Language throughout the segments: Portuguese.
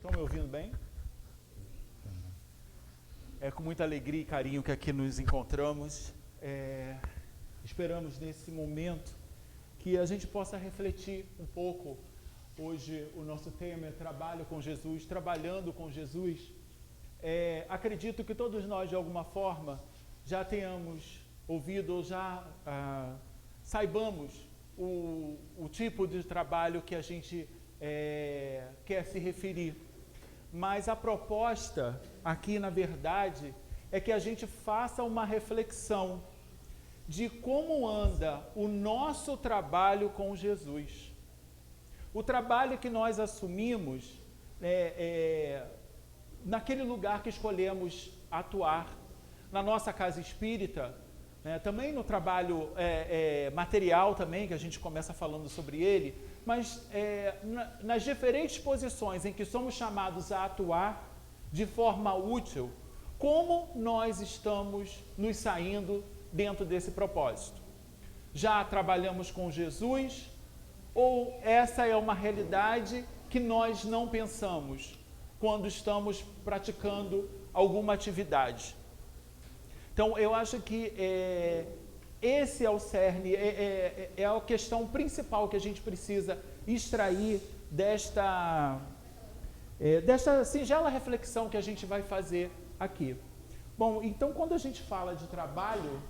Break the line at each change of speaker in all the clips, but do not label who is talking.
Estão me ouvindo bem? É com muita alegria e carinho que aqui nos encontramos. Esperamos nesse momento que a gente possa refletir um pouco. Hoje o nosso tema é Trabalho com Jesus, trabalhando com Jesus. Acredito que todos nós, de alguma forma, já tenhamos ouvido ou já saibamos o tipo de trabalho que a gente quer se referir. Mas a proposta aqui, na verdade, é que a gente faça uma reflexão de como anda o nosso trabalho com Jesus. O trabalho que nós assumimos naquele lugar que escolhemos atuar, na nossa casa espírita, também no trabalho material também, que a gente começa falando sobre ele, mas nas diferentes posições em que somos chamados a atuar de forma útil, como nós estamos nos saindo dentro desse propósito? Já trabalhamos com Jesus ou essa é uma realidade que nós não pensamos quando estamos praticando alguma atividade? Então, eu acho que esse é o cerne, é a questão principal que a gente precisa extrair desta singela reflexão que a gente vai fazer aqui. Bom, então, quando a gente fala de trabalho,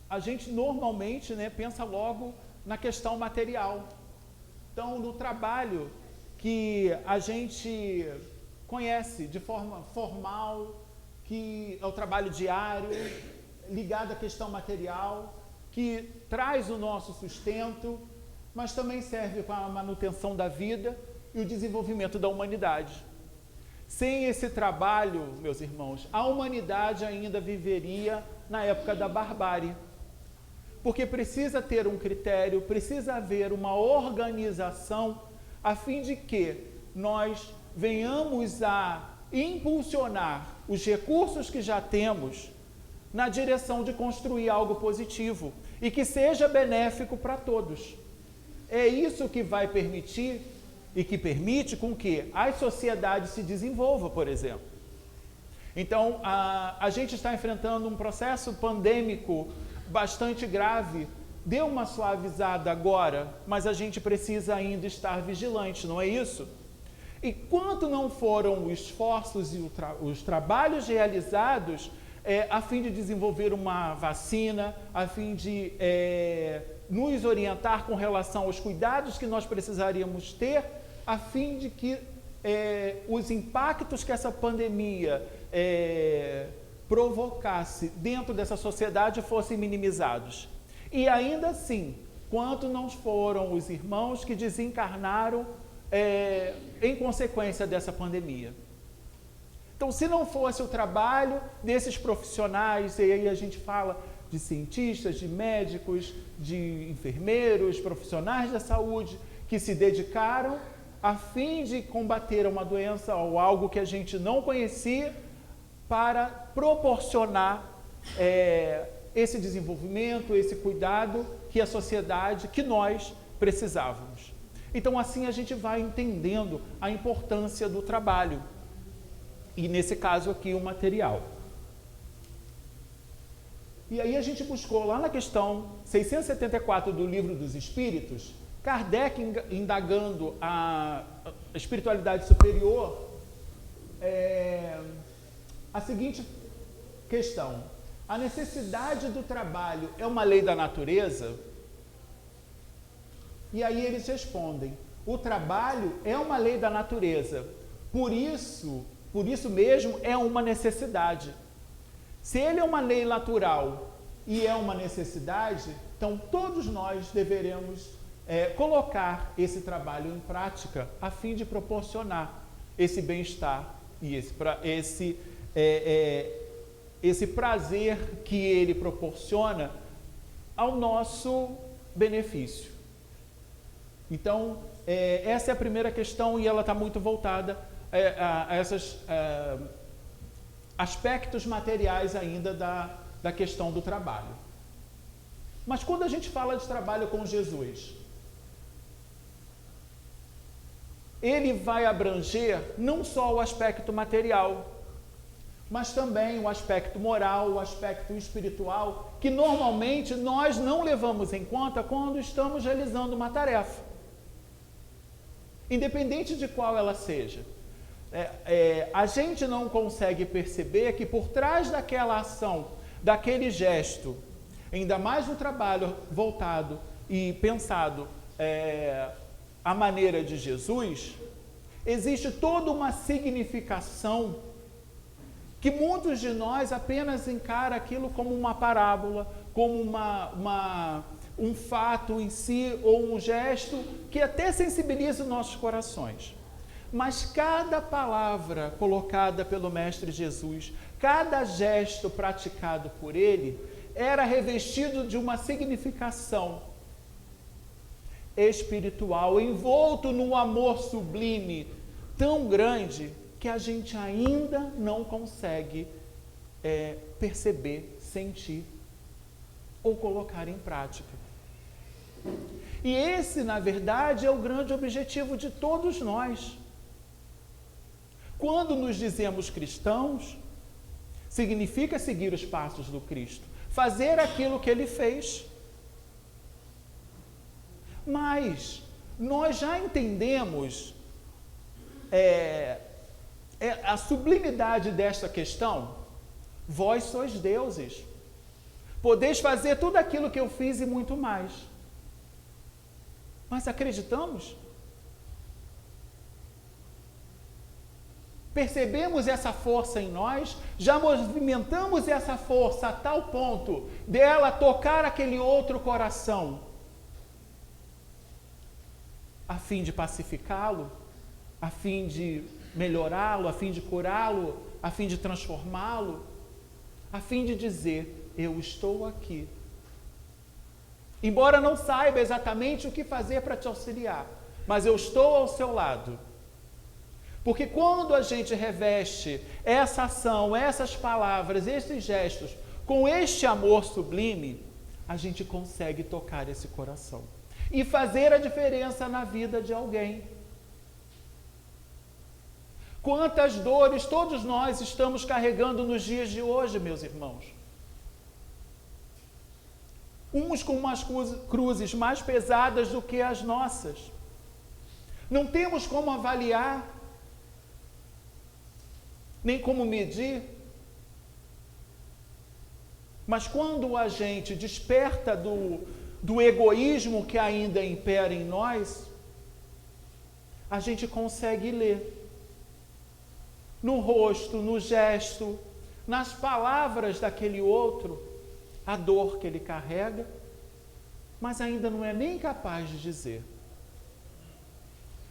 a gente normalmente pensa logo na questão material. Então, no trabalho que a gente conhece de forma formal, que é o trabalho diário, ligado à questão material, que traz o nosso sustento, mas também serve para a manutenção da vida e o desenvolvimento da humanidade. Sem esse trabalho, meus irmãos, a humanidade ainda viveria na época da barbárie. Porque precisa ter um critério, precisa haver uma organização a fim de que nós venhamos a impulsionar os recursos que já temos na direção de construir algo positivo e que seja benéfico para todos. É isso que vai permitir e que permite com que as sociedades se desenvolvam, por exemplo. Então, a gente está enfrentando um processo pandêmico bastante grave, deu uma suavizada agora, mas a gente precisa ainda estar vigilante, não é isso? E quanto não foram os esforços e os trabalhos realizados a fim de desenvolver uma vacina, a fim de nos orientar com relação aos cuidados que nós precisaríamos ter, a fim de que os impactos que essa pandemia provocasse dentro dessa sociedade fossem minimizados. E ainda assim, quanto não foram os irmãos que desencarnaram em consequência dessa pandemia. Então, se não fosse o trabalho desses profissionais, e aí a gente fala de cientistas, de médicos, de enfermeiros, profissionais da saúde, que se dedicaram a fim de combater uma doença ou algo que a gente não conhecia, para proporcionar esse desenvolvimento, esse cuidado que a sociedade, que nós precisávamos. Então, assim a gente vai entendendo a importância do trabalho. E, nesse caso aqui, o material. E aí a gente buscou lá na questão 674 do Livro dos Espíritos, Kardec indagando a espiritualidade superior, a seguinte questão: a necessidade do trabalho é uma lei da natureza? E aí eles respondem: o trabalho é uma lei da natureza, por isso mesmo é uma necessidade. Se ele é uma lei natural e é uma necessidade, então todos nós deveremos colocar esse trabalho em prática a fim de proporcionar esse bem-estar e esse prazer que ele proporciona ao nosso benefício. Então, essa é a primeira questão e ela está muito voltada a esses aspectos materiais ainda da questão do trabalho. Mas quando a gente fala de trabalho com Jesus, ele vai abranger não só o aspecto material, mas também o aspecto moral, o aspecto espiritual, que normalmente nós não levamos em conta quando estamos realizando uma tarefa, independente de qual ela seja. A gente não consegue perceber que por trás daquela ação, daquele gesto, ainda mais no trabalho voltado e pensado à maneira de Jesus, existe toda uma significação que muitos de nós apenas encaram aquilo como uma parábola, como um fato em si, ou um gesto que até sensibiliza os nossos corações. Mas cada palavra colocada pelo Mestre Jesus, cada gesto praticado por ele, era revestido de uma significação espiritual, envolto num amor sublime tão grande que a gente ainda não consegue perceber, sentir ou colocar em prática. E esse, na verdade, é o grande objetivo de todos nós. Quando nos dizemos cristãos, significa seguir os passos do Cristo, fazer aquilo que ele fez. Mas nós já entendemos a sublimidade desta questão. Vós sois deuses. Podeis fazer tudo aquilo que eu fiz e muito mais. Mas acreditamos? Percebemos essa força em nós? Já movimentamos essa força a tal ponto dela tocar aquele outro coração, a fim de pacificá-lo, a fim de melhorá-lo, a fim de curá-lo, a fim de transformá-lo, a fim de dizer: eu estou aqui. Embora não saiba exatamente o que fazer para te auxiliar, mas eu estou ao seu lado. Porque quando a gente reveste essa ação, essas palavras, esses gestos, com este amor sublime, a gente consegue tocar esse coração e fazer a diferença na vida de alguém. Quantas dores todos nós estamos carregando nos dias de hoje, meus irmãos. Uns com umas cruzes mais pesadas do que as nossas. Não temos como avaliar, nem como medir. Mas quando a gente desperta do egoísmo que ainda impera em nós, a gente consegue ler no rosto, no gesto, nas palavras daquele outro, a dor que ele carrega, mas ainda não é nem capaz de dizer.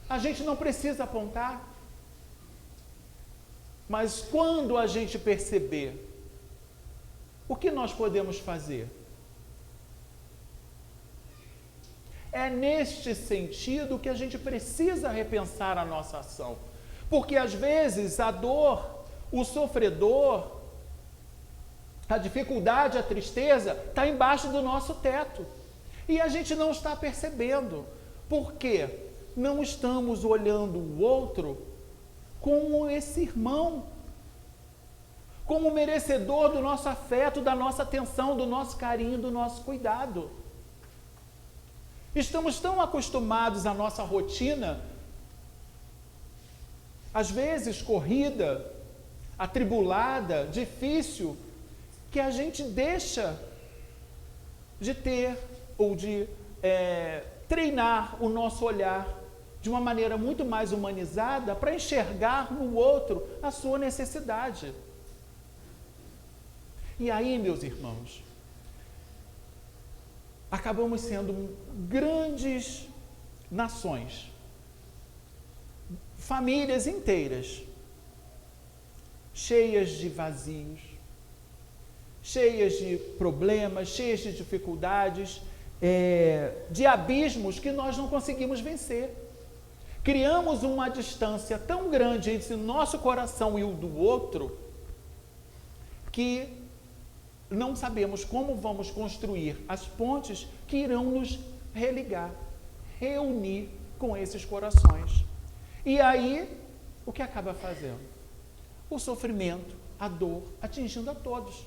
A gente não precisa apontar, mas quando a gente perceber, o que nós podemos fazer? É neste sentido que a gente precisa repensar a nossa ação. Porque às vezes a dor, o sofredor, a dificuldade, a tristeza está embaixo do nosso teto. E a gente não está percebendo. Por quê? Não estamos olhando o outro como esse irmão, como merecedor do nosso afeto, da nossa atenção, do nosso carinho, do nosso cuidado. Estamos tão acostumados à nossa rotina, às vezes corrida, atribulada, difícil, que a gente deixa de ter ou de treinar o nosso olhar de uma maneira muito mais humanizada para enxergar no outro a sua necessidade. E aí, meus irmãos, acabamos sendo grandes nações, famílias inteiras, cheias de vazios, cheias de problemas, cheias de dificuldades, de abismos que nós não conseguimos vencer. Criamos uma distância tão grande entre o nosso coração e o do outro, que não sabemos como vamos construir as pontes que irão nos religar, reunir com esses corações. E aí, o que acaba fazendo? O sofrimento, a dor, atingindo a todos.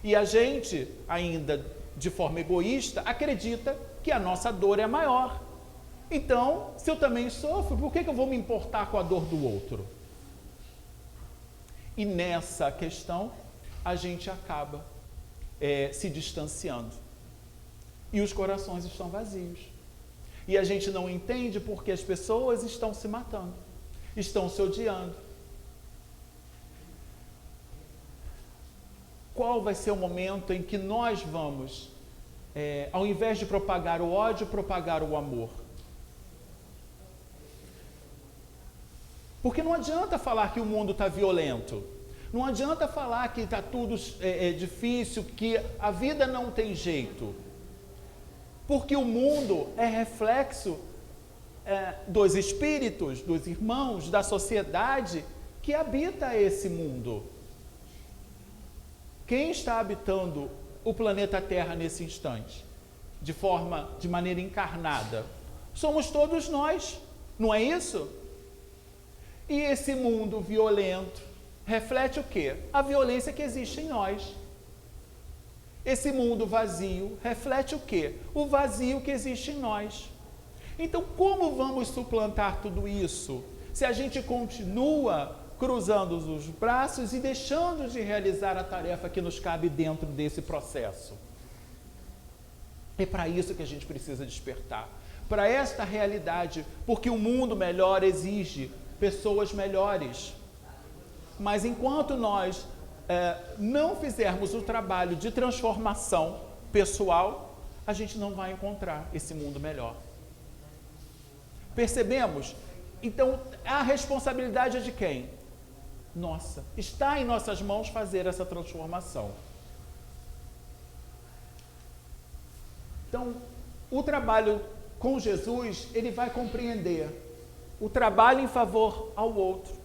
E a gente, ainda de forma egoísta, acredita que a nossa dor é maior. Então, se eu também sofro, por que eu vou me importar com a dor do outro? E nessa questão, a gente acaba se distanciando. E os corações estão vazios. E a gente não entende porque as pessoas estão se matando, estão se odiando. Qual vai ser o momento em que nós vamos, ao invés de propagar o ódio, propagar o amor? Porque não adianta falar que o mundo está violento. Não adianta falar que está tudo difícil, que a vida não tem jeito. Porque o mundo é reflexo dos espíritos, dos irmãos, da sociedade que habita esse mundo. Quem está habitando o planeta Terra nesse instante? De maneira encarnada? Somos todos nós, não é isso? E esse mundo violento reflete o quê? A violência que existe em nós. Esse mundo vazio reflete o quê? O vazio que existe em nós. Então, como vamos suplantar tudo isso se a gente continua cruzando os braços e deixando de realizar a tarefa que nos cabe dentro desse processo? É para isso que a gente precisa despertar, para esta realidade, porque o mundo melhor exige pessoas melhores. Mas enquanto nós não fizermos o trabalho de transformação pessoal, a gente não vai encontrar esse mundo melhor. Percebemos? Então, a responsabilidade é de quem? Nossa. Está em nossas mãos fazer essa transformação. Então, o trabalho com Jesus, ele vai compreender o trabalho em favor ao outro.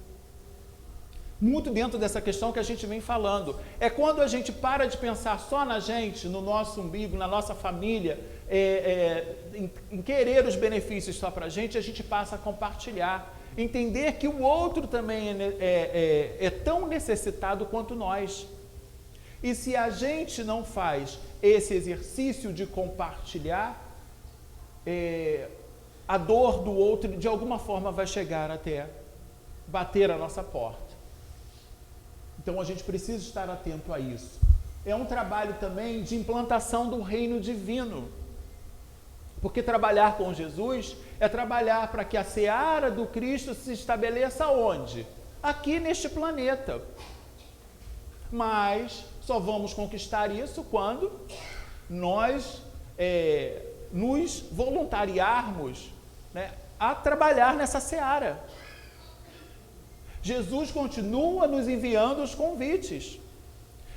Muito dentro dessa questão que a gente vem falando. É quando a gente para de pensar só na gente, no nosso umbigo, na nossa família, em querer os benefícios só para a gente passa a compartilhar. Entender que o outro também é tão necessitado quanto nós. E se a gente não faz esse exercício de compartilhar, a dor do outro de alguma forma vai chegar até bater a nossa porta. Então a gente precisa estar atento a isso. É um trabalho também de implantação do reino divino. Porque trabalhar com Jesus é trabalhar para que a seara do Cristo se estabeleça onde? Aqui neste planeta. Mas só vamos conquistar isso quando nós nos voluntariarmos, né, a trabalhar nessa seara. Jesus continua nos enviando os convites.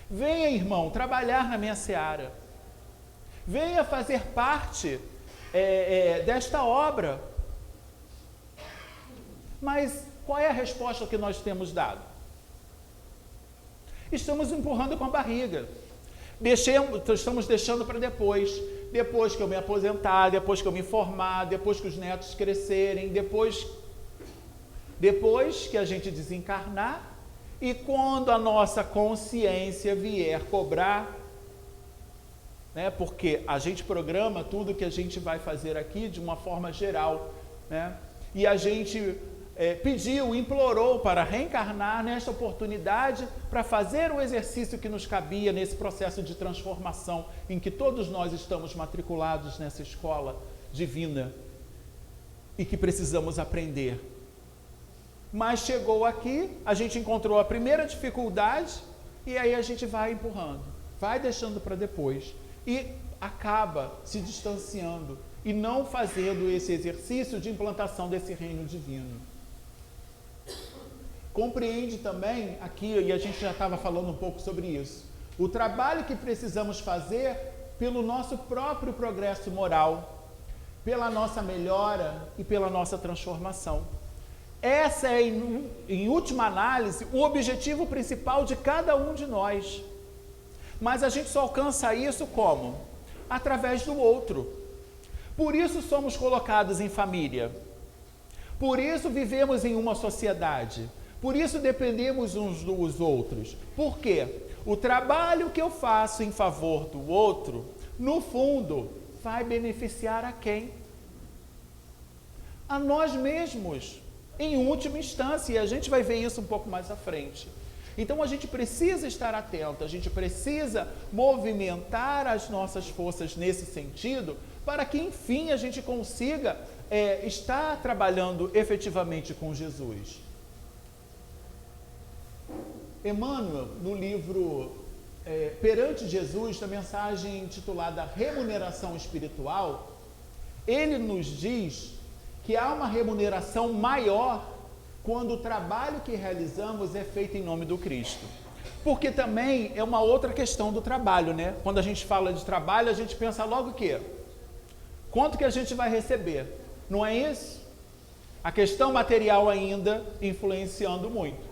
Venha, irmão, trabalhar na minha seara. Venha fazer parte desta obra. Mas qual é a resposta que nós temos dado? Estamos empurrando com a barriga. Estamos deixando para depois. Depois que eu me aposentar, depois que eu me formar, depois que os netos crescerem, depois que a gente desencarnar, e quando a nossa consciência vier cobrar, né, porque a gente programa tudo que a gente vai fazer aqui de uma forma geral, né, e a gente pediu, implorou para reencarnar nesta oportunidade para fazer o exercício que nos cabia nesse processo de transformação em que todos nós estamos matriculados nessa escola divina e que precisamos aprender. Mas chegou aqui, a gente encontrou a primeira dificuldade e aí a gente vai empurrando, vai deixando para depois e acaba se distanciando e não fazendo esse exercício de implantação desse reino divino. Compreende também aqui, e a gente já estava falando um pouco sobre isso, o trabalho que precisamos fazer pelo nosso próprio progresso moral, pela nossa melhora e pela nossa transformação. Essa é, em última análise, o objetivo principal de cada um de nós. Mas a gente só alcança isso como? Através do outro. Por isso somos colocados em família. Por isso vivemos em uma sociedade. Por isso dependemos uns dos outros. Por quê? O trabalho que eu faço em favor do outro, no fundo, vai beneficiar a quem? A nós mesmos, em última instância, e a gente vai ver isso um pouco mais à frente. Então a gente precisa estar atento, a gente precisa movimentar as nossas forças nesse sentido, para que enfim a gente consiga estar trabalhando efetivamente com Jesus. Emmanuel, no livro Perante Jesus, na mensagem intitulada Remuneração Espiritual, ele nos diz que há uma remuneração maior quando o trabalho que realizamos é feito em nome do Cristo. Porque também é uma outra questão do trabalho, né? Quando a gente fala de trabalho, a gente pensa logo o quê? Quanto que a gente vai receber? Não é isso? A questão material ainda influenciando muito.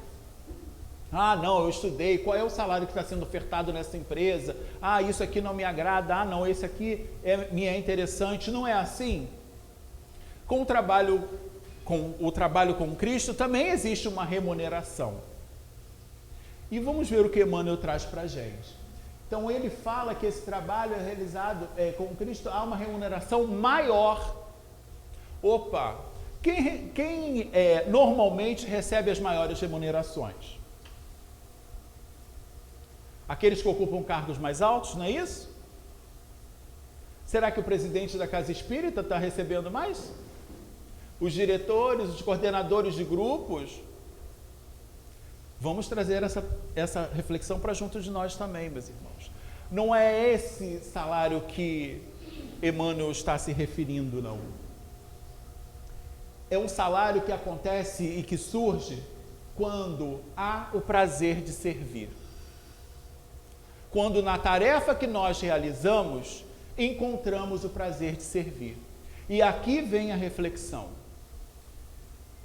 Ah, não, eu estudei, qual é o salário que está sendo ofertado nessa empresa? Ah, isso aqui não me agrada, ah, não, esse aqui me é interessante. Não é assim? Com o trabalho com Cristo também existe uma remuneração. E vamos ver o que Emmanuel traz para a gente. Então ele fala que esse trabalho é realizado com Cristo, há uma remuneração maior. Opa! Quem normalmente recebe as maiores remunerações? Aqueles que ocupam cargos mais altos, não é isso? Será que o presidente da casa espírita está recebendo mais? Os diretores, os coordenadores de grupos? Vamos trazer essa reflexão para junto de nós também, meus irmãos. Não é esse salário que Emmanuel está se referindo, não. É um salário que acontece e que surge quando há o prazer de servir. Quando na tarefa que nós realizamos, encontramos o prazer de servir. E aqui vem a reflexão.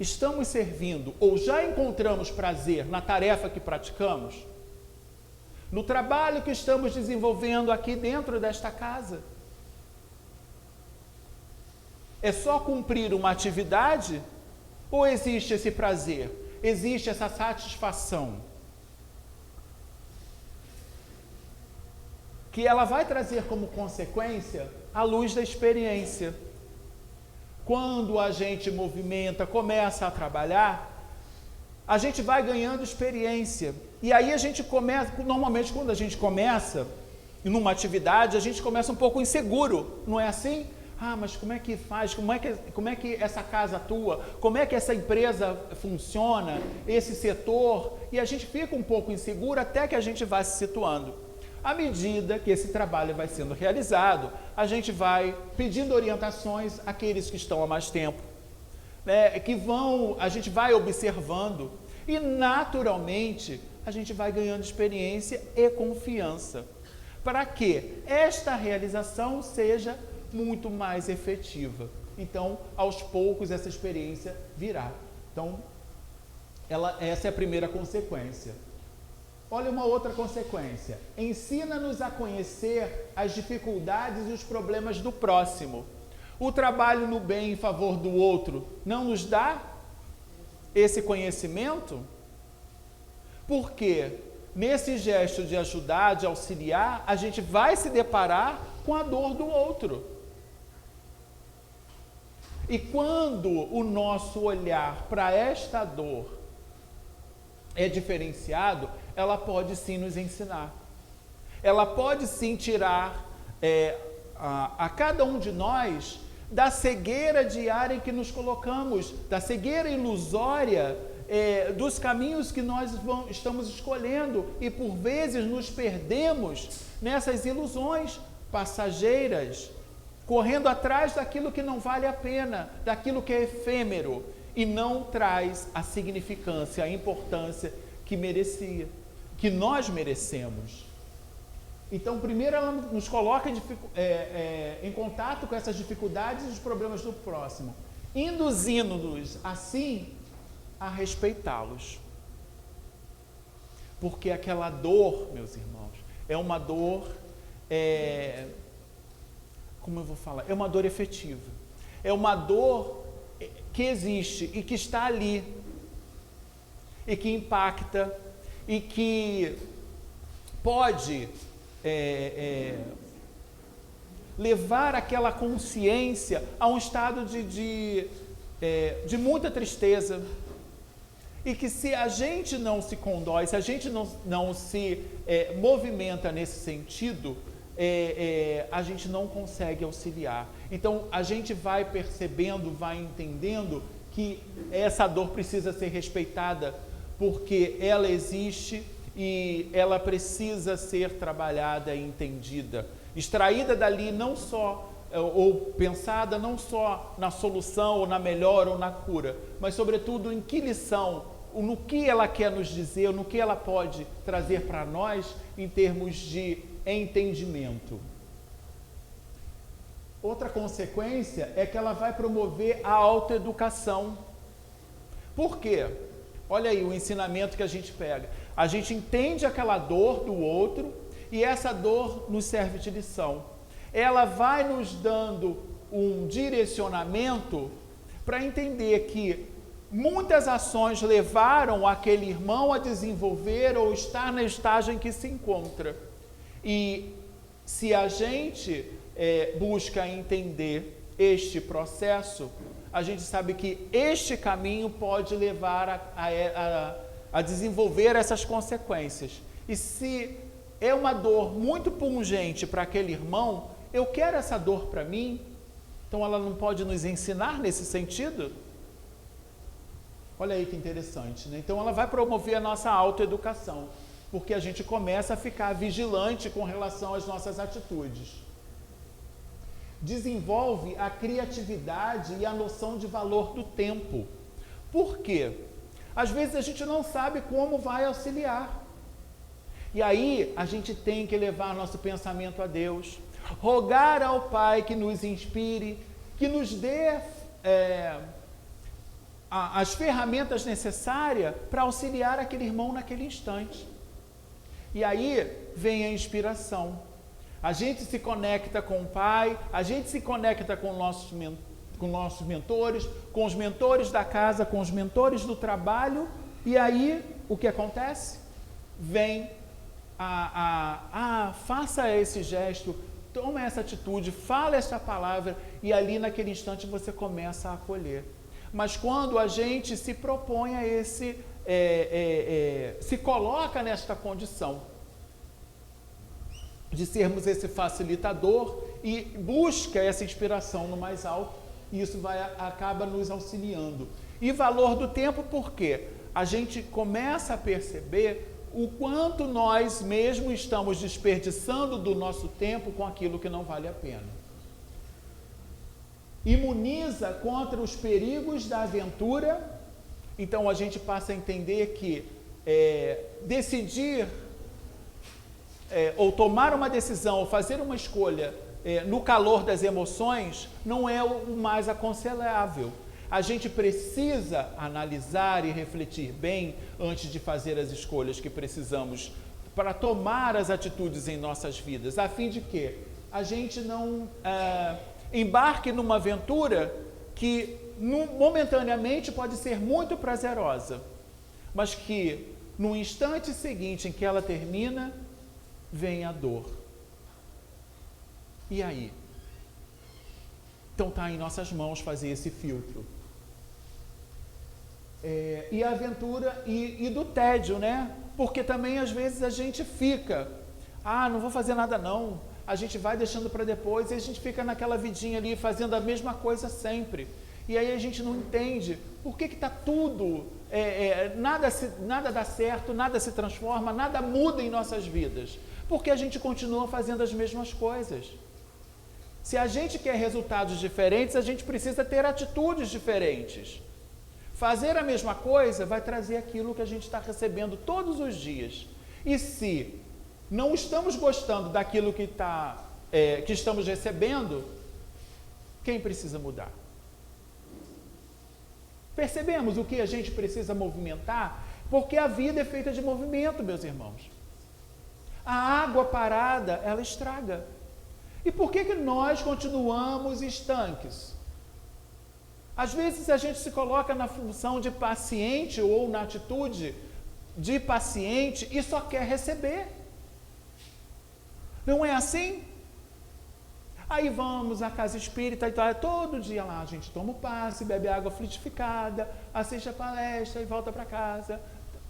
Estamos servindo ou já encontramos prazer na tarefa que praticamos? No trabalho que estamos desenvolvendo aqui dentro desta casa? É só cumprir uma atividade? Ou existe esse prazer? Existe essa satisfação? Que ela vai trazer como consequência a luz da experiência. Quando a gente movimenta, começa a trabalhar, a gente vai ganhando experiência. E aí a gente começa, normalmente quando a gente começa numa atividade, a gente começa um pouco inseguro, não é assim? Ah, mas como é que faz? Como é que essa casa atua? Como é que essa empresa funciona? Esse setor? E a gente fica um pouco inseguro até que a gente vai se situando. À medida que esse trabalho vai sendo realizado, a gente vai pedindo orientações àqueles que estão há mais tempo, né, a gente vai observando e naturalmente a gente vai ganhando experiência e confiança para que esta realização seja muito mais efetiva. Então, aos poucos essa experiência virá. Então, essa é a primeira consequência. Olha uma outra consequência. Ensina-nos a conhecer as dificuldades e os problemas do próximo. O trabalho no bem em favor do outro não nos dá esse conhecimento? Porque nesse gesto de ajudar, de auxiliar, a gente vai se deparar com a dor do outro. E quando o nosso olhar para esta dor é diferenciado, ela pode sim nos ensinar. Ela pode sim tirar a cada um de nós da cegueira diária em que nos colocamos, da cegueira ilusória dos caminhos que nós estamos escolhendo e por vezes nos perdemos nessas ilusões passageiras, correndo atrás daquilo que não vale a pena, daquilo que é efêmero e não traz a significância, a importância que merecia, que nós merecemos. Então, primeiro ela nos coloca em contato com essas dificuldades e os problemas do próximo, induzindo-nos, assim, a respeitá-los. Porque aquela dor, meus irmãos, é uma dor, como eu vou falar? É uma dor efetiva. É uma dor que existe e que está ali, e que impacta, e que pode levar aquela consciência a um estado de muita tristeza. E que se a gente não se condói, se a gente não se movimenta nesse sentido, a gente não consegue auxiliar. Então, a gente vai percebendo, vai entendendo que essa dor precisa ser respeitada, porque ela existe e ela precisa ser trabalhada e entendida. Extraída dali não só, ou pensada não só na solução, ou na melhora, ou na cura, mas sobretudo em que lição, no que ela quer nos dizer, no que ela pode trazer para nós em termos de entendimento. Outra consequência é que ela vai promover a autoeducação. Por quê? Olha aí o ensinamento que a gente pega. A gente entende aquela dor do outro e essa dor nos serve de lição. Ela vai nos dando um direcionamento para entender que muitas ações levaram aquele irmão a desenvolver ou estar no estágio em que se encontra. E se a gente busca entender este processo, a gente sabe que este caminho pode levar a desenvolver essas consequências. E se é uma dor muito pungente para aquele irmão, eu quero essa dor para mim, então ela não pode nos ensinar nesse sentido? Olha aí que interessante, né? Então ela vai promover a nossa autoeducação, porque a gente começa a ficar vigilante com relação às nossas atitudes. Desenvolve a criatividade e a noção de valor do tempo. Por quê? Às vezes a gente não sabe como vai auxiliar. E aí a gente tem que levar nosso pensamento a Deus, rogar ao Pai que nos inspire, que nos dê as ferramentas necessárias para auxiliar aquele irmão naquele instante. E aí vem a inspiração. A gente se conecta com o Pai, a gente se conecta com nossos mentores, com os mentores da casa, com os mentores do trabalho, e aí o que acontece? Vem faça esse gesto, toma essa atitude, fala essa palavra, e ali naquele instante você começa a acolher. Mas quando a gente se propõe a se coloca nesta condição de sermos esse facilitador e busca essa inspiração no mais alto, isso acaba nos auxiliando. E valor do tempo, por quê? A gente começa a perceber o quanto nós mesmos estamos desperdiçando do nosso tempo com aquilo que não vale a pena. Imuniza contra os perigos da aventura. Então a gente passa a entender que decidir ou tomar uma decisão ou fazer uma escolha no calor das emoções não é o mais aconselhável. A gente precisa analisar e refletir bem antes de fazer as escolhas que precisamos para tomar as atitudes em nossas vidas, a fim de que a gente não embarque numa aventura que momentaneamente pode ser muito prazerosa, mas que no instante seguinte em que ela termina, vem a dor. E aí? Então está em nossas mãos fazer esse filtro. E a aventura e do tédio, né? Porque também às vezes a gente fica, não vou fazer nada não, a gente vai deixando para depois e a gente fica naquela vidinha ali fazendo a mesma coisa sempre. E aí a gente não entende por que está tudo, nada dá certo, nada se transforma, nada muda em nossas vidas. Porque a gente continua fazendo as mesmas coisas. Se a gente quer resultados diferentes, a gente precisa ter atitudes diferentes. Fazer a mesma coisa vai trazer aquilo que a gente está recebendo todos os dias. E se não estamos gostando daquilo que estamos recebendo, quem precisa mudar? Percebemos o que a gente precisa movimentar? Porque a vida é feita de movimento, meus irmãos. A água parada, ela estraga. E por que nós continuamos estanques? Às vezes a gente se coloca na função de paciente ou na atitude de paciente e só quer receber. Não é assim? Aí vamos à casa espírita e tal, todo dia lá a gente toma o passe, bebe água frutificada, assiste a palestra e volta para casa.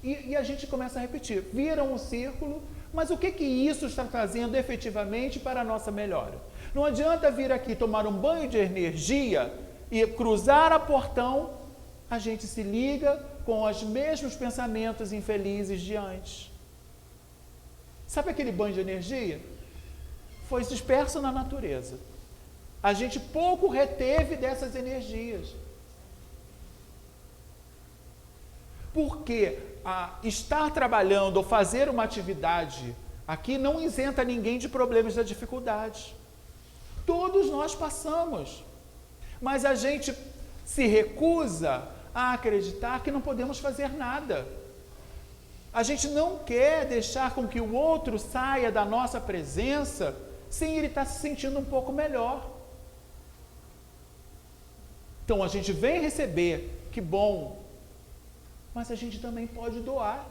E a gente começa a repetir, viram um círculo, mas o que isso está trazendo efetivamente para a nossa melhora? Não adianta vir aqui tomar um banho de energia e cruzar a portão, a gente se liga com os mesmos pensamentos infelizes de antes. Sabe aquele banho de energia? Foi disperso na natureza. A gente pouco reteve dessas energias. Porque estar trabalhando ou fazer uma atividade aqui não isenta ninguém de problemas e dificuldades. Todos nós passamos. Mas a gente se recusa a acreditar que não podemos fazer nada. A gente não quer deixar com que o outro saia da nossa presença sem ele estar se sentindo um pouco melhor. Então a gente vem receber, que bom, mas a gente também pode doar.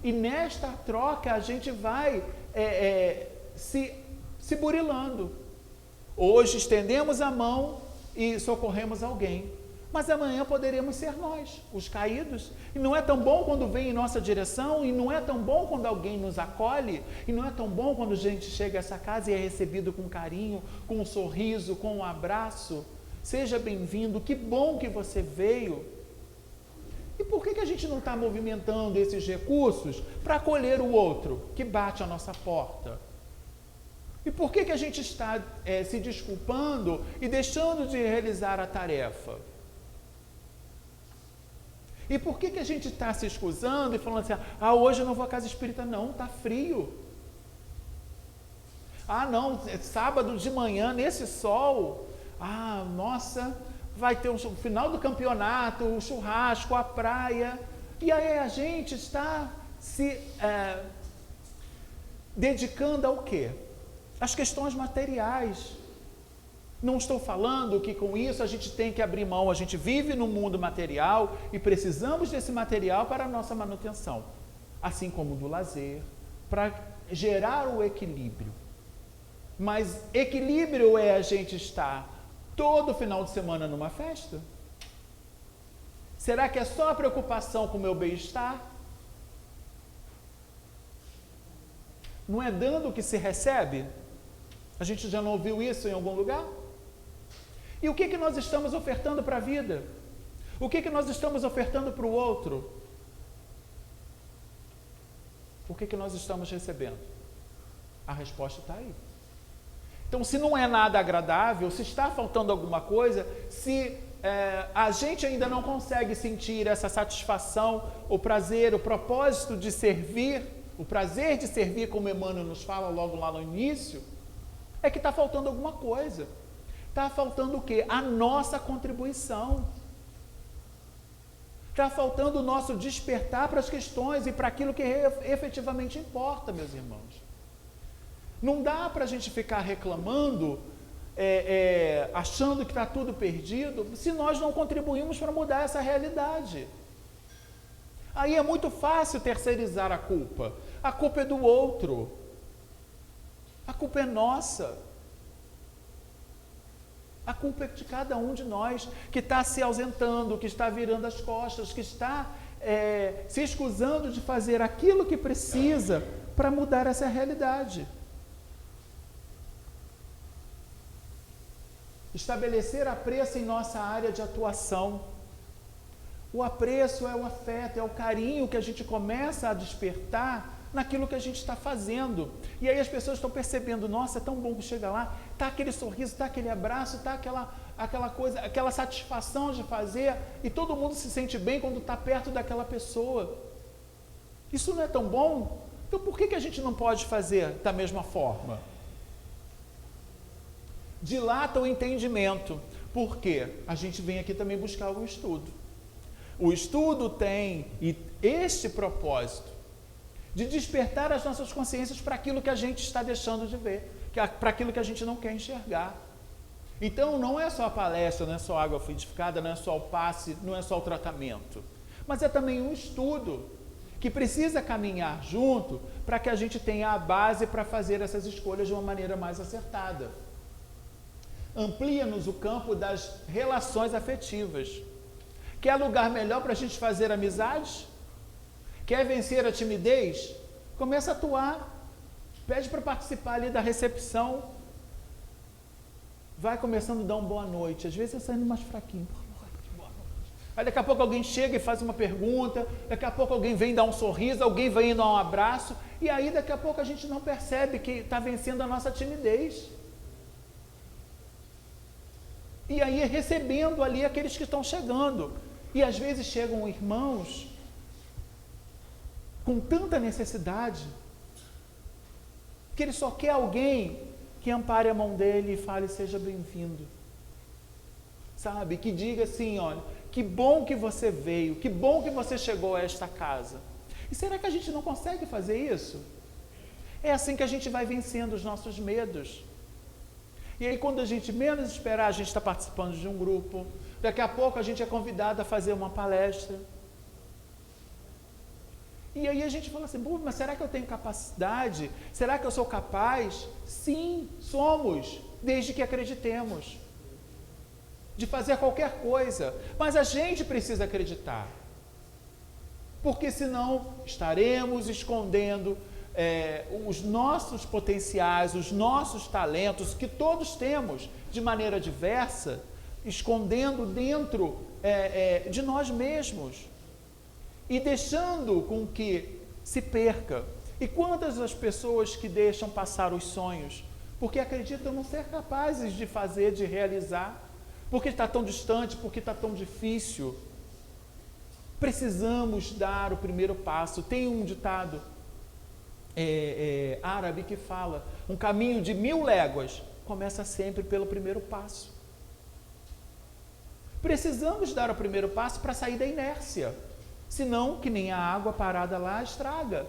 E nesta troca a gente vai se burilando. Hoje estendemos a mão e socorremos alguém, mas amanhã poderemos ser nós, os caídos. E não é tão bom quando vem em nossa direção, e não é tão bom quando alguém nos acolhe, e não é tão bom quando a gente chega a essa casa e é recebido com carinho, com um sorriso, com um abraço. Seja bem-vindo, que bom que você veio. E por que a gente não está movimentando esses recursos para acolher o outro que bate a nossa porta? E por que a gente está se desculpando e deixando de realizar a tarefa? E por que a gente está se excusando e falando assim, hoje eu não vou à casa espírita? Não, está frio. Não, sábado de manhã, nesse sol, nossa, vai ter o final do campeonato, o churrasco, a praia. E aí a gente está se dedicando ao quê? As questões materiais. Não estou falando que com isso a gente tem que abrir mão, a gente vive no mundo material e precisamos desse material para a nossa manutenção, assim como do lazer, para gerar o equilíbrio. Mas equilíbrio é a gente estar todo final de semana numa festa? Será que é só a preocupação com o meu bem-estar? Não é dando o que se recebe? A gente já não ouviu isso em algum lugar? E o que nós estamos ofertando para a vida? O que nós estamos ofertando para o outro? O que nós estamos recebendo? A resposta está aí. Então, se não é nada agradável, se está faltando alguma coisa, se a gente ainda não consegue sentir essa satisfação, o prazer, o propósito de servir, o prazer de servir, como Emmanuel nos fala logo lá no início, é que está faltando alguma coisa. Está faltando o quê? A nossa contribuição. Está faltando o nosso despertar para as questões e para aquilo que efetivamente importa, meus irmãos. Não dá para a gente ficar reclamando, achando que está tudo perdido, se nós não contribuímos para mudar essa realidade. Aí é muito fácil terceirizar a culpa. A culpa é do outro. A culpa é nossa. A culpa é de cada um de nós que está se ausentando, que está virando as costas, que está se escusando de fazer aquilo que precisa para mudar essa realidade. Estabelecer apreço em nossa área de atuação. O apreço é o afeto, é o carinho que a gente começa a despertar naquilo que a gente está fazendo. E aí as pessoas estão percebendo, nossa, é tão bom que chega lá, está aquele sorriso, está aquele abraço, está aquela coisa, aquela satisfação de fazer, e todo mundo se sente bem quando está perto daquela pessoa. Isso não é tão bom? Então por que a gente não pode fazer da mesma forma? Dilata o entendimento. Por quê? A gente vem aqui também buscar o estudo. O estudo tem este propósito de despertar as nossas consciências para aquilo que a gente está deixando de ver, para aquilo que a gente não quer enxergar. Então, não é só a palestra, não é só a água fluidificada, não é só o passe, não é só o tratamento, mas é também um estudo que precisa caminhar junto para que a gente tenha a base para fazer essas escolhas de uma maneira mais acertada. Amplia-nos o campo das relações afetivas. Quer lugar melhor para a gente fazer amizades? Quer vencer a timidez? Começa a atuar. Pede para participar ali da recepção. Vai começando a dar uma boa noite. Às vezes eu saindo mais fraquinho. Boa noite. Aí daqui a pouco alguém chega e faz uma pergunta. Daqui a pouco alguém vem dar um sorriso. Alguém vem dar um abraço. E aí daqui a pouco a gente não percebe que está vencendo a nossa timidez. E aí recebendo ali aqueles que estão chegando. E às vezes chegam irmãos com tanta necessidade que ele só quer alguém que ampare a mão dele e fale, seja bem-vindo. Sabe? Que diga assim, olha, que bom que você veio, que bom que você chegou a esta casa. E será que a gente não consegue fazer isso? É assim que a gente vai vencendo os nossos medos. E aí quando a gente menos esperar, a gente está participando de um grupo. Daqui a pouco a gente é convidado a fazer uma palestra. E aí a gente fala assim, mas será que eu tenho capacidade? Será que eu sou capaz? Sim, somos, desde que acreditemos. De fazer qualquer coisa. Mas a gente precisa acreditar. Porque senão estaremos escondendo os nossos potenciais, os nossos talentos, que todos temos de maneira diversa, escondendo dentro de nós mesmos. E deixando com que se perca. E quantas as pessoas que deixam passar os sonhos, porque acreditam não ser capazes de fazer, de realizar, porque está tão distante, porque está tão difícil. Precisamos dar o primeiro passo. Tem um ditado árabe que fala, um caminho de 1000 léguas começa sempre pelo primeiro passo. Precisamos dar o primeiro passo para sair da inércia. Senão, que nem a água parada lá, estraga.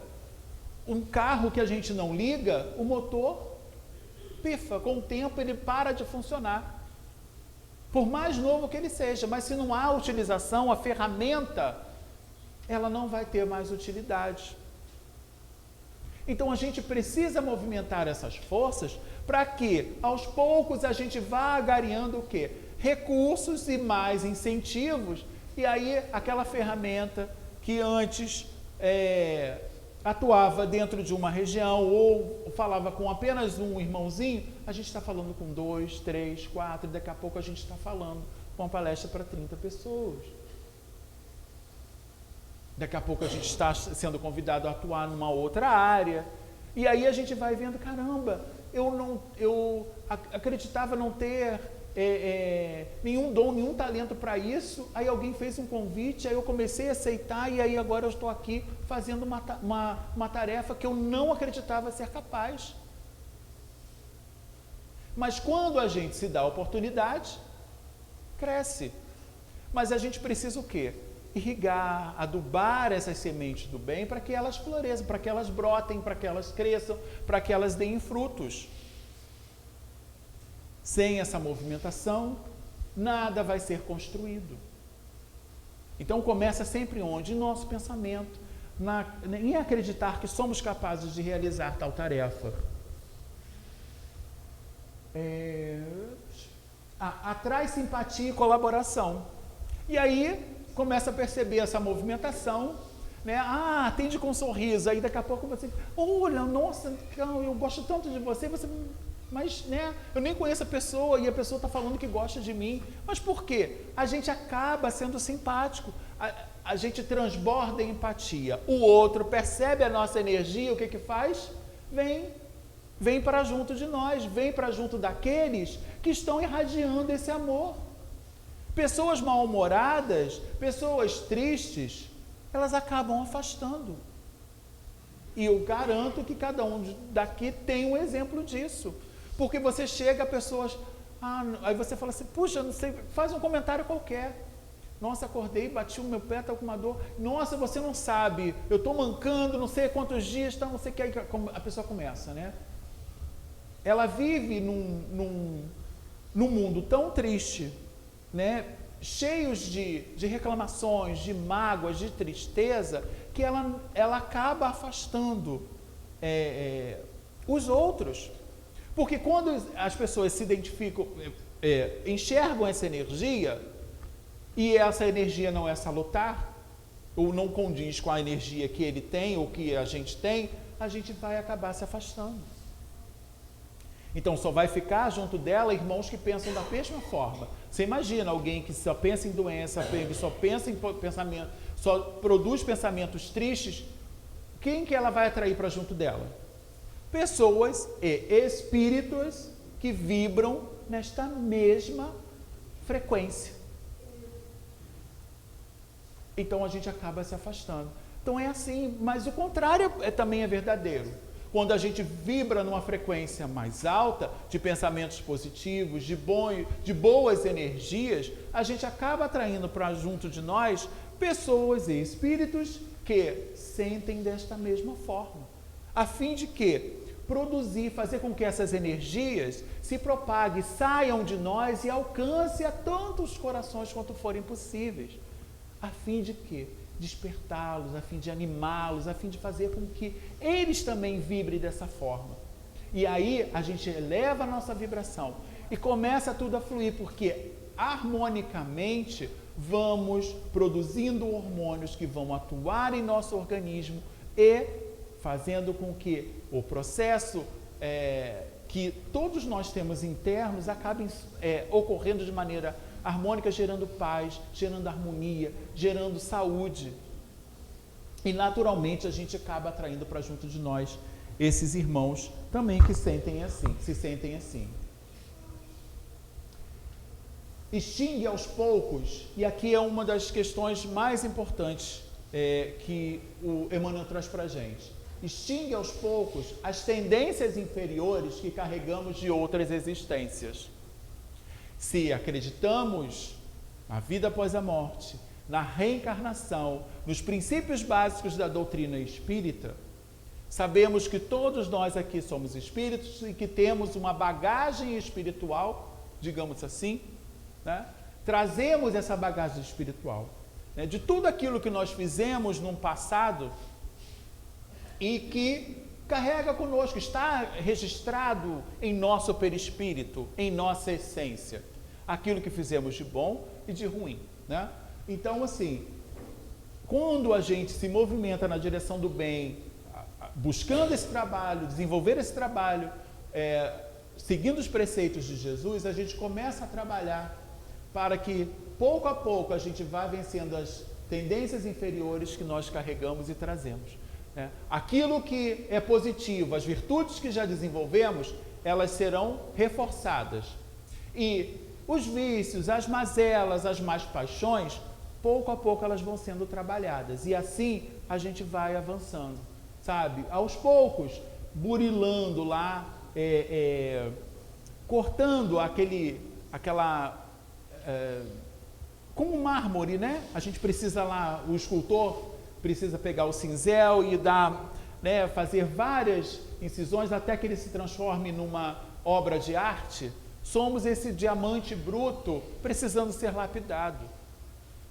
Um carro que a gente não liga, o motor pifa. Com o tempo ele para de funcionar. Por mais novo que ele seja, mas se não há utilização, a ferramenta, ela não vai ter mais utilidade. Então a gente precisa movimentar essas forças para que, aos poucos, a gente vá agariando o quê? Recursos e mais incentivos. E aí, aquela ferramenta que antes atuava dentro de uma região ou falava com apenas um irmãozinho, a gente está falando com 2, 3, 4, e daqui a pouco a gente está falando com uma palestra para 30 pessoas. Daqui a pouco a gente está sendo convidado a atuar numa outra área. E aí a gente vai vendo, caramba, eu acreditava não ter nenhum dom, nenhum talento para isso, aí alguém fez um convite, aí eu comecei a aceitar e aí agora eu estou aqui fazendo uma tarefa que eu não acreditava ser capaz. Mas quando a gente se dá a oportunidade, cresce. Mas a gente precisa o quê? Irrigar, adubar essas sementes do bem para que elas floresçam, para que elas brotem, para que elas cresçam, para que elas deem frutos. Sem essa movimentação, nada vai ser construído. Então começa sempre onde? Em nosso pensamento, em acreditar que somos capazes de realizar tal tarefa. Atrai simpatia e colaboração. E aí começa a perceber essa movimentação, né? Atende com um sorriso, aí daqui a pouco você, olha, nossa, eu gosto tanto de você, mas, né, eu nem conheço a pessoa e a pessoa está falando que gosta de mim. Mas por quê? A gente acaba sendo simpático, a gente transborda em empatia. O outro percebe a nossa energia, o que que faz? Vem para junto de nós, vem para junto daqueles que estão irradiando esse amor. Pessoas mal-humoradas, pessoas tristes, elas acabam afastando. E eu garanto que cada um daqui tem um exemplo disso. Porque você chega a pessoas, aí você fala assim, puxa, não sei, faz um comentário qualquer. Nossa, acordei, bati o meu pé, está com uma dor. Nossa, você não sabe, eu estou mancando, não sei quantos dias, tá, não sei o que. Aí a pessoa começa, né? Ela vive num mundo tão triste, né, cheios de reclamações, de mágoas, de tristeza, que ela acaba afastando os outros. Porque quando as pessoas se identificam, enxergam essa energia, e essa energia não é salutar, ou não condiz com a energia que ele tem, ou que a gente tem, a gente vai acabar se afastando. Então só vai ficar junto dela irmãos que pensam da mesma forma. Você imagina alguém que só pensa em doença, que só pensa em pensamento, só produz pensamentos tristes, quem que ela vai atrair para junto dela? Pessoas e espíritos que vibram nesta mesma frequência. Então a gente acaba se afastando. Então é assim, mas o contrário também é verdadeiro. Quando a gente vibra numa frequência mais alta, de pensamentos positivos, de boas energias, a gente acaba atraindo para junto de nós pessoas e espíritos que sentem desta mesma forma, a fim de que fazer com que essas energias se propaguem, saiam de nós e alcancem a tantos corações quanto forem possíveis, a fim de que despertá-los, a fim de animá-los, a fim de fazer com que eles também vibrem dessa forma. E aí a gente eleva a nossa vibração e começa tudo a fluir, porque harmonicamente vamos produzindo hormônios que vão atuar em nosso organismo e fazendo com que o processo que todos nós temos internos acabe ocorrendo de maneira harmônica, gerando paz, gerando harmonia, gerando saúde. E naturalmente a gente acaba atraindo para junto de nós esses irmãos também que se sentem assim. Extingue aos poucos, e aqui é uma das questões mais importantes que o Emmanuel traz para a gente. Extingue aos poucos as tendências inferiores que carregamos de outras existências. Se acreditamos na vida após a morte, na reencarnação, nos princípios básicos da doutrina espírita, sabemos que todos nós aqui somos espíritos e que temos uma bagagem espiritual, digamos assim, né? Trazemos essa bagagem espiritual, né, de tudo aquilo que nós fizemos no passado e que carrega conosco, está registrado em nosso perispírito, em nossa essência, aquilo que fizemos de bom e de ruim, né? Então, assim, quando a gente se movimenta na direção do bem, buscando esse trabalho, desenvolver esse trabalho, seguindo os preceitos de Jesus, a gente começa a trabalhar para que, pouco a pouco, a gente vá vencendo as tendências inferiores que nós carregamos e trazemos. Aquilo que é positivo, as virtudes que já desenvolvemos, elas serão reforçadas. E os vícios, as mazelas, as más paixões, pouco a pouco elas vão sendo trabalhadas. E assim a gente vai avançando, sabe? Aos poucos, burilando lá, cortando como mármore, né? A gente precisa lá, o escultor precisa pegar o cinzel e fazer várias incisões até que ele se transforme numa obra de arte. Somos esse diamante bruto precisando ser lapidado.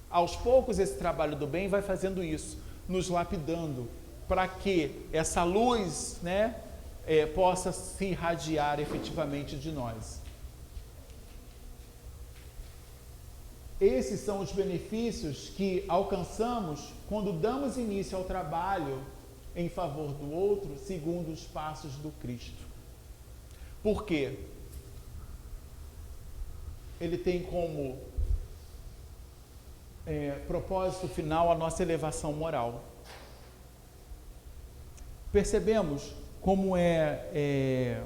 Aos poucos esse trabalho do bem vai fazendo isso, nos lapidando, para que essa luz, né, possa se irradiar efetivamente de nós. Esses são os benefícios que alcançamos quando damos início ao trabalho em favor do outro, segundo os passos do Cristo. Por quê? Ele tem como propósito final a nossa elevação moral. Percebemos como é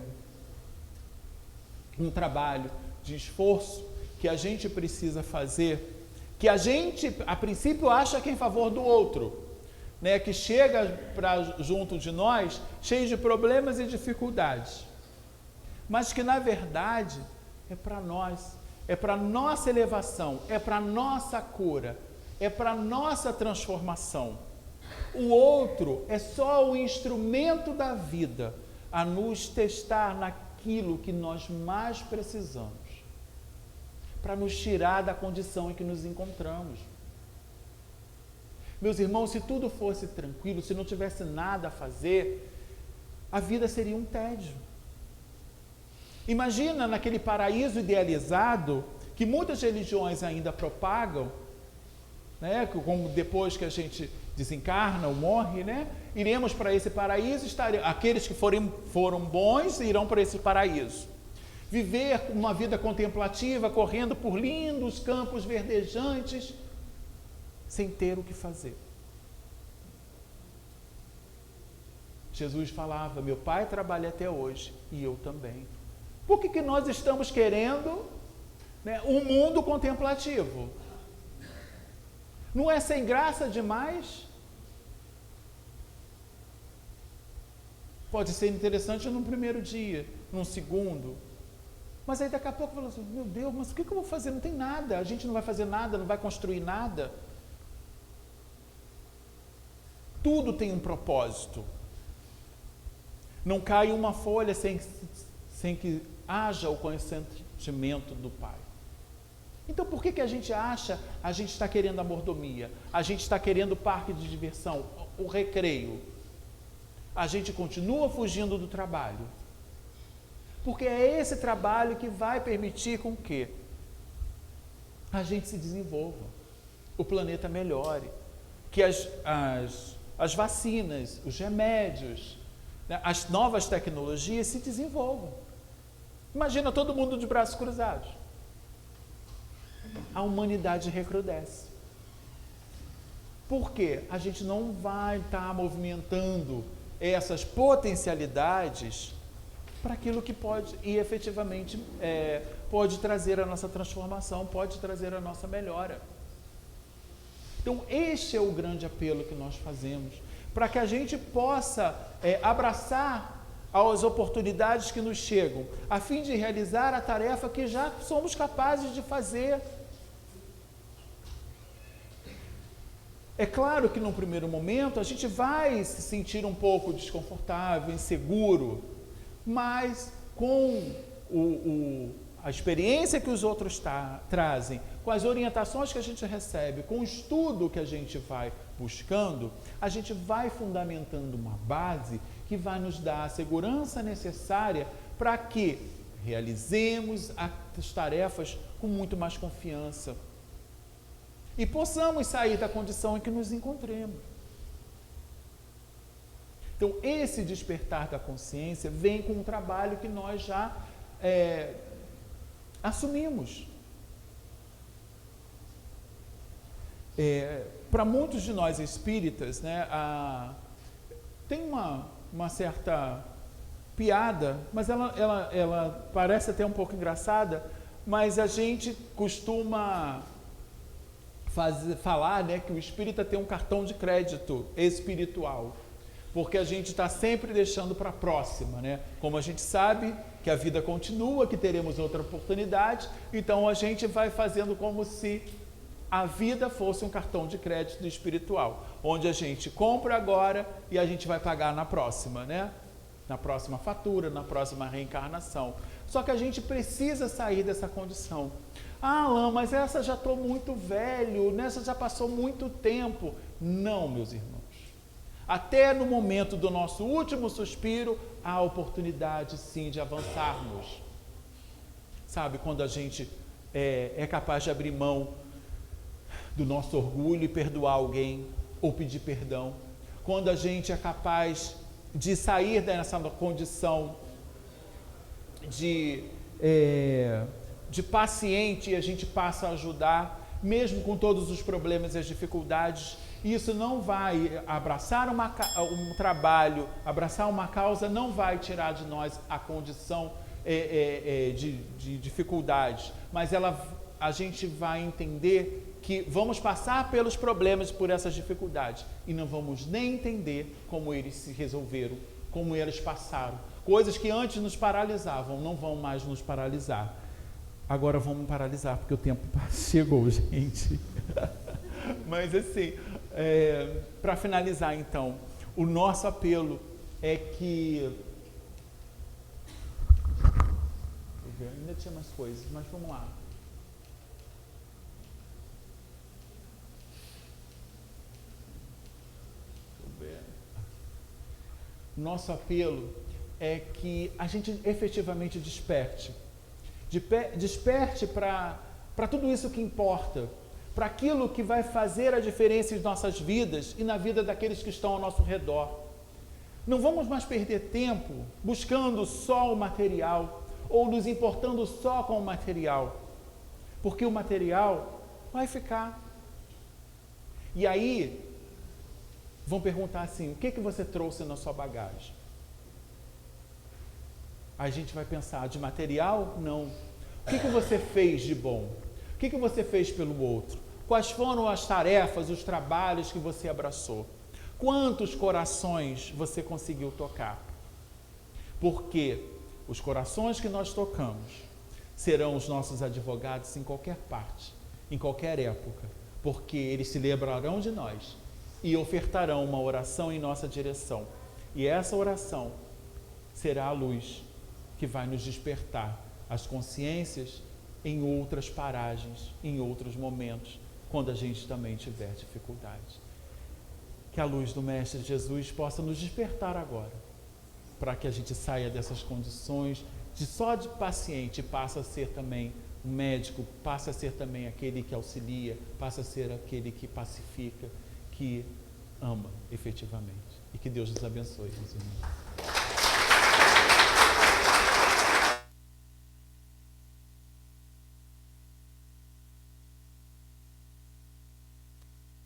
um trabalho de esforço que a gente precisa fazer, que a gente, a princípio, acha que é em favor do outro, né? Que chega junto de nós cheio de problemas e dificuldades, mas que, na verdade, é para nós, é para nossa elevação, é para nossa cura, é para nossa transformação. O outro é só o instrumento da vida a nos testar naquilo que nós mais precisamos. para nos tirar da condição em que nos encontramos. Meus irmãos, se tudo fosse tranquilo, se não tivesse nada a fazer, a vida seria um tédio. Imagina naquele paraíso idealizado que muitas religiões ainda propagam, né? Como depois que a gente desencarna ou morre, né? Iremos para esse paraíso, aqueles que foram bons irão para esse paraíso. Viver uma vida contemplativa, correndo por lindos campos verdejantes, sem ter o que fazer. Jesus falava, meu pai trabalha até hoje e eu também. Por que nós estamos querendo, né, um mundo contemplativo? Não é sem graça demais? Pode ser interessante num primeiro dia, num segundo. Mas aí daqui a pouco fala assim, meu Deus, mas o que eu vou fazer? Não tem nada, a gente não vai fazer nada, não vai construir nada. Tudo tem um propósito. Não cai uma folha sem que haja o consentimento do Pai. Então por que a gente acha, a gente está querendo a mordomia, a gente está querendo o parque de diversão, o recreio? A gente continua fugindo do trabalho. Porque é esse trabalho que vai permitir com que a gente se desenvolva, o planeta melhore, que as vacinas, os remédios, né, as novas tecnologias se desenvolvam. Imagina todo mundo de braços cruzados. A humanidade recrudesce. Por quê? A gente não vai estar movimentando essas potencialidades para aquilo que pode e efetivamente pode trazer a nossa transformação, pode trazer a nossa melhora. Então, este é o grande apelo que nós fazemos, para que a gente possa abraçar as oportunidades que nos chegam, a fim de realizar a tarefa que já somos capazes de fazer. É claro que, num primeiro momento, a gente vai se sentir um pouco desconfortável, inseguro, mas com a experiência que os outros trazem, com as orientações que a gente recebe, com o estudo que a gente vai buscando, a gente vai fundamentando uma base que vai nos dar a segurança necessária para que realizemos as tarefas com muito mais confiança e possamos sair da condição em que nos encontremos. Então, esse despertar da consciência vem com um trabalho que nós já assumimos. Para muitos de nós espíritas, né, tem uma certa piada, mas ela parece até um pouco engraçada, mas a gente costuma falar, né, que o espírita tem um cartão de crédito espiritual, porque a gente está sempre deixando para a próxima, né? Como a gente sabe que a vida continua, que teremos outra oportunidade, então a gente vai fazendo como se a vida fosse um cartão de crédito espiritual, onde a gente compra agora e a gente vai pagar na próxima, né? Na próxima fatura, na próxima reencarnação. Só que a gente precisa sair dessa condição. Ah, Alain, mas essa já estou muito velho, nessa já passou muito tempo. Não, meus irmãos. Até no momento do nosso último suspiro, há oportunidade sim de avançarmos. Sabe, quando a gente é capaz de abrir mão do nosso orgulho e perdoar alguém, ou pedir perdão. Quando a gente é capaz de sair dessa condição de paciente e a gente passa a ajudar, mesmo com todos os problemas e as dificuldades. Isso não vai abraçar um trabalho, abraçar uma causa, não vai tirar de nós a condição de dificuldades, mas a gente vai entender que vamos passar pelos problemas, por essas dificuldades, e não vamos nem entender como eles se resolveram, como eles passaram. Coisas que antes nos paralisavam, não vão mais nos paralisar. Agora vamos paralisar, porque o tempo chegou, gente. Mas assim, para finalizar então, o nosso apelo é que... Ainda tinha mais coisas, mas vamos lá. nosso apelo é que a gente efetivamente desperte. Desperte para tudo isso que importa, para aquilo que vai fazer a diferença em nossas vidas e na vida daqueles que estão ao nosso redor. Não vamos mais perder tempo buscando só o material ou nos importando só com o material, porque o material vai ficar. E aí, vão perguntar assim, o que você trouxe na sua bagagem? Aí a gente vai pensar, de material? Não. O que você fez de bom? O que você fez pelo outro? Quais foram as tarefas, os trabalhos que você abraçou? Quantos corações você conseguiu tocar? Porque os corações que nós tocamos serão os nossos advogados em qualquer parte, em qualquer época, porque eles se lembrarão de nós e ofertarão uma oração em nossa direção. E essa oração será a luz que vai nos despertar as consciências em outras paragens, em outros momentos, quando a gente também tiver dificuldade. Que a luz do Mestre Jesus possa nos despertar agora, para que a gente saia dessas condições só de paciente, passe a ser também um médico, passe a ser também aquele que auxilia, passe a ser aquele que pacifica, que ama efetivamente. E que Deus nos abençoe, meus irmãos.